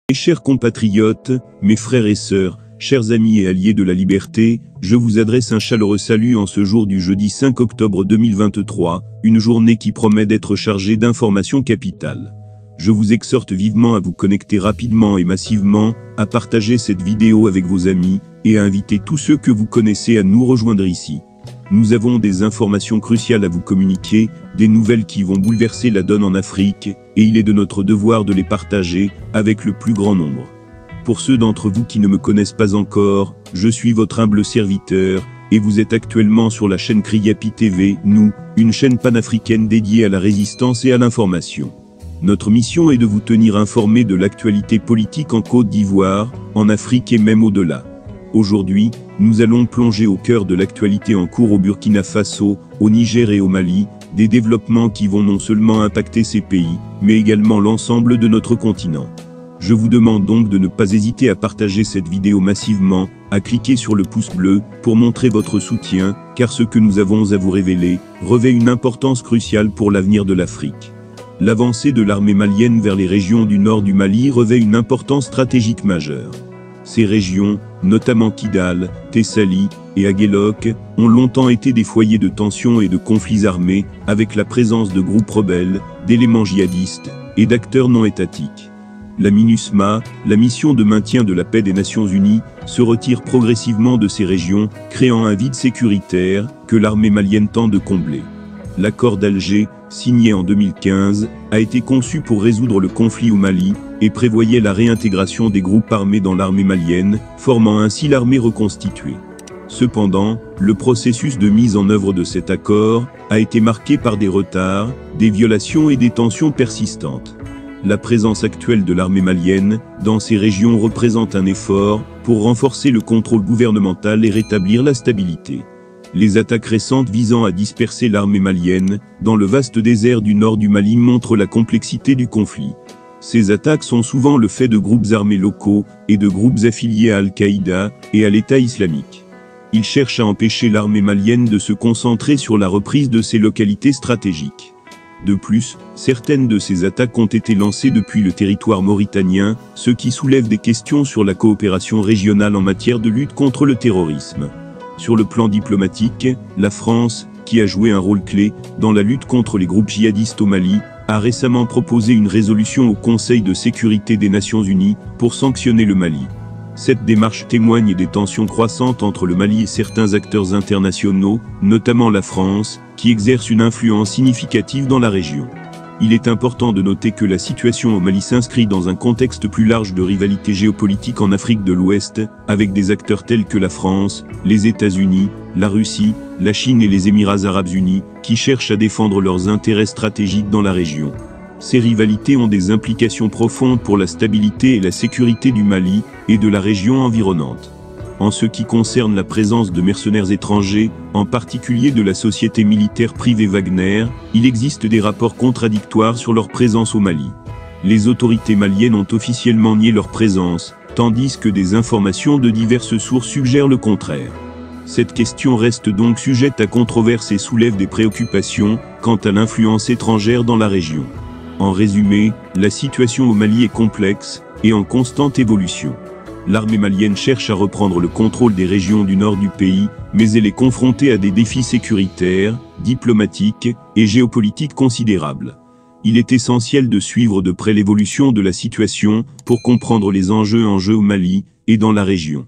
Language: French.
Mes chers compatriotes, mes frères et sœurs, chers amis et alliés de la liberté, je vous adresse un chaleureux salut en ce jour du jeudi 5 octobre 2023, une journée qui promet d'être chargée d'informations capitales. Je vous exhorte vivement à vous connecter rapidement et massivement, à partager cette vidéo avec vos amis, et à inviter tous ceux que vous connaissez à nous rejoindre ici. Nous avons des informations cruciales à vous communiquer, des nouvelles qui vont bouleverser la donne en Afrique, et il est de notre devoir de les partager avec le plus grand nombre. Pour ceux d'entre vous qui ne me connaissent pas encore, je suis votre humble serviteur, et vous êtes actuellement sur la chaîne Kriyapi TV, nous, une chaîne panafricaine dédiée à la résistance et à l'information. Notre mission est de vous tenir informés de l'actualité politique en Côte d'Ivoire, en Afrique et même au-delà. Aujourd'hui, nous allons plonger au cœur de l'actualité en cours au Burkina Faso, au Niger et au Mali, des développements qui vont non seulement impacter ces pays, mais également l'ensemble de notre continent. Je vous demande donc de ne pas hésiter à partager cette vidéo massivement, à cliquer sur le pouce bleu, pour montrer votre soutien, car ce que nous avons à vous révéler, revêt une importance cruciale pour l'avenir de l'Afrique. L'avancée de l'armée malienne vers les régions du nord du Mali revêt une importance stratégique majeure. Ces régions, notamment Kidal, Tessali et Aguelok, ont longtemps été des foyers de tensions et de conflits armés, avec la présence de groupes rebelles, d'éléments djihadistes et d'acteurs non étatiques. La MINUSMA, la mission de maintien de la paix des Nations Unies, se retire progressivement de ces régions, créant un vide sécuritaire que l'armée malienne tente de combler. L'accord d'Alger, signé en 2015, a été conçu pour résoudre le conflit au Mali, et prévoyait la réintégration des groupes armés dans l'armée malienne, formant ainsi l'armée reconstituée. Cependant, le processus de mise en œuvre de cet accord a été marqué par des retards, des violations et des tensions persistantes. La présence actuelle de l'armée malienne dans ces régions représente un effort pour renforcer le contrôle gouvernemental et rétablir la stabilité. Les attaques récentes visant à disperser l'armée malienne dans le vaste désert du nord du Mali montrent la complexité du conflit. Ces attaques sont souvent le fait de groupes armés locaux et de groupes affiliés à Al-Qaïda et à l'État islamique. Ils cherchent à empêcher l'armée malienne de se concentrer sur la reprise de ses localités stratégiques. De plus, certaines de ces attaques ont été lancées depuis le territoire mauritanien, ce qui soulève des questions sur la coopération régionale en matière de lutte contre le terrorisme. Sur le plan diplomatique, la France, qui a joué un rôle clé dans la lutte contre les groupes djihadistes au Mali, a récemment proposé une résolution au Conseil de sécurité des Nations Unies pour sanctionner le Mali. Cette démarche témoigne des tensions croissantes entre le Mali et certains acteurs internationaux, notamment la France, qui exerce une influence significative dans la région. Il est important de noter que la situation au Mali s'inscrit dans un contexte plus large de rivalité géopolitique en Afrique de l'Ouest, avec des acteurs tels que la France, les États-Unis, la Russie, la Chine et les Émirats arabes unis, qui cherchent à défendre leurs intérêts stratégiques dans la région. Ces rivalités ont des implications profondes pour la stabilité et la sécurité du Mali et de la région environnante. En ce qui concerne la présence de mercenaires étrangers, en particulier de la société militaire privée Wagner, il existe des rapports contradictoires sur leur présence au Mali. Les autorités maliennes ont officiellement nié leur présence, tandis que des informations de diverses sources suggèrent le contraire. Cette question reste donc sujette à controverse et soulève des préoccupations quant à l'influence étrangère dans la région. En résumé, la situation au Mali est complexe et en constante évolution. L'armée malienne cherche à reprendre le contrôle des régions du nord du pays, mais elle est confrontée à des défis sécuritaires, diplomatiques et géopolitiques considérables. Il est essentiel de suivre de près l'évolution de la situation pour comprendre les enjeux au Mali et dans la région.